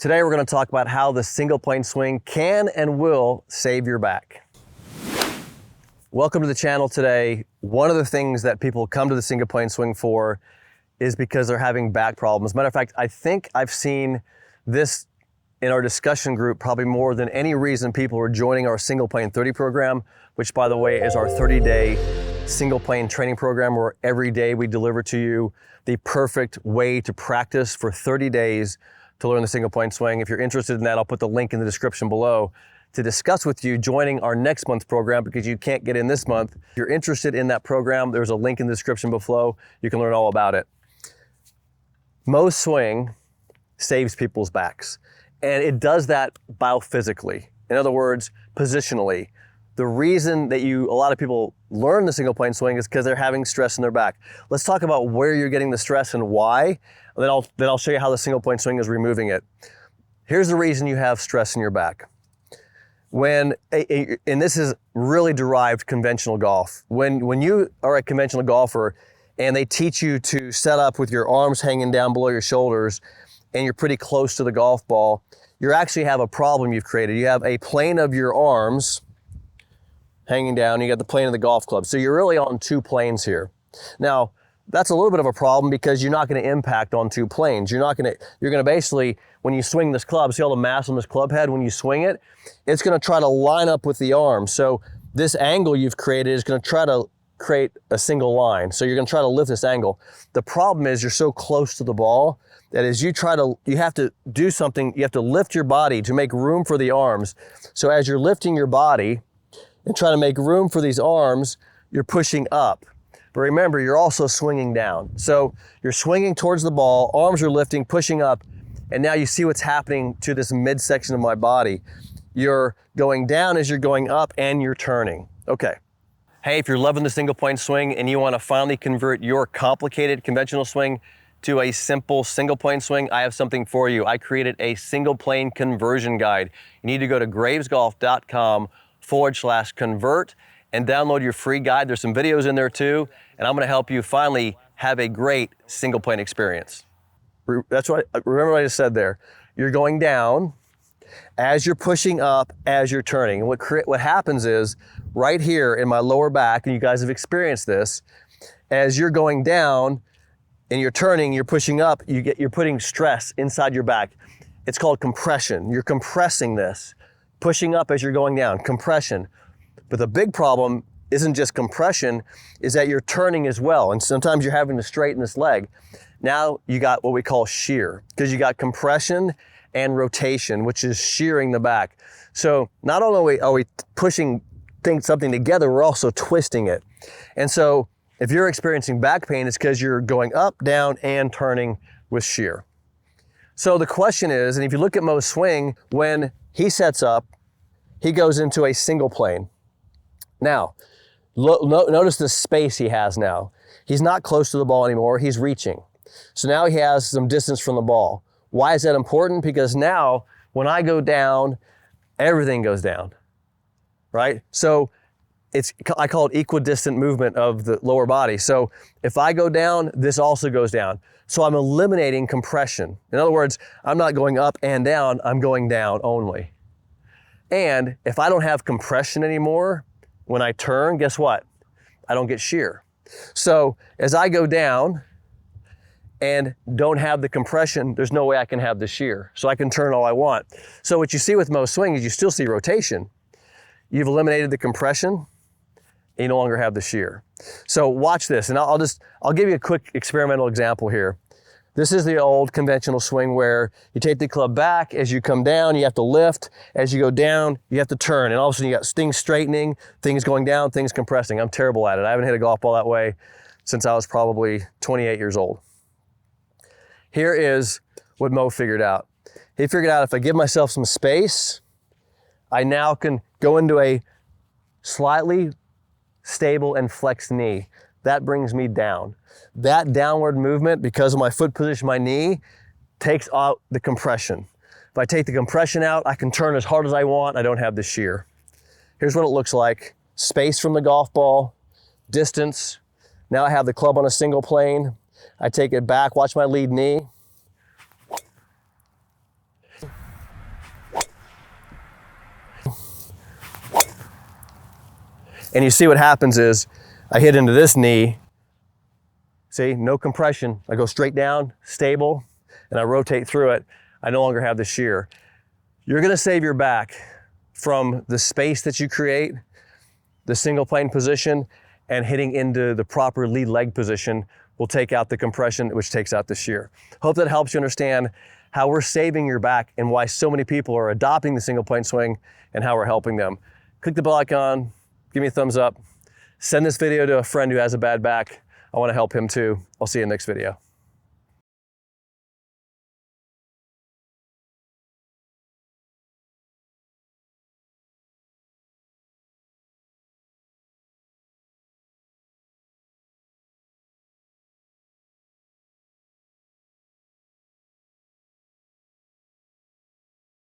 Today we're going to talk about how the single plane swing can and will save your back. Welcome to the channel today. One of the things that people come to the single plane swing for is because they're having back problems. Matter of fact, I think I've seen this in our discussion group probably more than any reason people are joining our single plane 30 program, which by the way is our 30-day single plane training program where every day we deliver to you the perfect way to practice for 30 days to learn the single plane swing. If you're interested in that, I'll put the link in the description below to discuss with you joining our next month's program because you can't get in this month. If you're interested in that program, there's a link in the description below. You can learn all about it. Most swing saves people's backs, and it does that biophysically. In other words, positionally. The reason that a lot of people learn the single plane swing is because they're having stress in their back. Let's talk about where you're getting the stress and why. And then I'll show you how the single plane swing is removing it. Here's the reason you have stress in your back. And this is really derived conventional golf. When you are a conventional golfer and they teach you to set up with your arms hanging down below your shoulders and you're pretty close to the golf ball, you actually have a problem you've created. You have a plane of your arms hanging down, you got the plane of the golf club. So you're really on two planes here. Now, that's a little bit of a problem because you're not going to impact on two planes. You're going to basically, when you swing this club, see all the mass on this club head, when you swing it, it's going to try to line up with the arm. So this angle you've created is going to try to create a single line. So you're going to try to lift this angle. The problem is you're so close to the ball that as you have to do something, you have to lift your body to make room for the arms. So as you're lifting your body and trying to make room for these arms, you're pushing up. But remember, you're also swinging down. So you're swinging towards the ball, arms are lifting, pushing up, and now you see what's happening to this midsection of my body. You're going down as you're going up and you're turning. Okay. Hey, if you're loving the single plane swing and you want to finally convert your complicated conventional swing to a simple single plane swing, I have something for you. I created a single plane conversion guide. You need to go to gravesgolf.com/convert and download your free guide. There's some videos in there too, and I'm gonna help you finally have a great single plane experience. Remember what I just said there. You're going down as you're pushing up, as you're turning. And what happens is, right here in my lower back, and you guys have experienced this, as you're going down and you're turning, you're pushing up, you're putting stress inside your back. It's called compression. You're compressing this. Pushing up as you're going down, compression. But the big problem isn't just compression, is that you're turning as well. And sometimes you're having to straighten this leg. Now you got what we call shear, because you got compression and rotation, which is shearing the back. So not only are we pushing something together, we're also twisting it. And so if you're experiencing back pain, it's because you're going up, down, and turning with shear. So the question is, and if you look at Mo's swing, when he sets up, he goes into a single plane. Now, notice the space he has now. He's not close to the ball anymore, he's reaching. So now he has some distance from the ball. Why is that important? Because now, when I go down, everything goes down, right? So I call it equidistant movement of the lower body. So if I go down, this also goes down. So I'm eliminating compression. In other words, I'm not going up and down, I'm going down only. And if I don't have compression anymore, when I turn, guess what? I don't get shear. So as I go down and don't have the compression, there's no way I can have the shear. So I can turn all I want. So what you see with most swing is you still see rotation. You've eliminated the compression, and you no longer have the shear. So watch this, and I'll give you a quick experimental example here. This is the old conventional swing where you take the club back. As you come down, you have to lift. As you go down, you have to turn. And all of a sudden you got things straightening, things going down, things compressing. I'm terrible at it. I haven't hit a golf ball that way since I was probably 28 years old. Here is what Mo figured out. He figured out if I give myself some space, I now can go into a slightly stable and flexed knee. That brings me down. That downward movement, because of my foot position, my knee, takes out the compression. If I take the compression out, I can turn as hard as I want. I don't have the shear. Here's what it looks like. Space from the golf ball, distance. Now I have the club on a single plane. I take it back, watch my lead knee. And you see what happens is I hit into this knee. See, no compression. I go straight down, stable, and I rotate through it. I no longer have the shear. You're gonna save your back from the space that you create, the single plane position, and hitting into the proper lead leg position will take out the compression, which takes out the shear. Hope that helps you understand how we're saving your back and why so many people are adopting the single plane swing and how we're helping them. Click the bell icon, give me a thumbs up, send this video to a friend who has a bad back. I wanna help him too. I'll see you in the next video.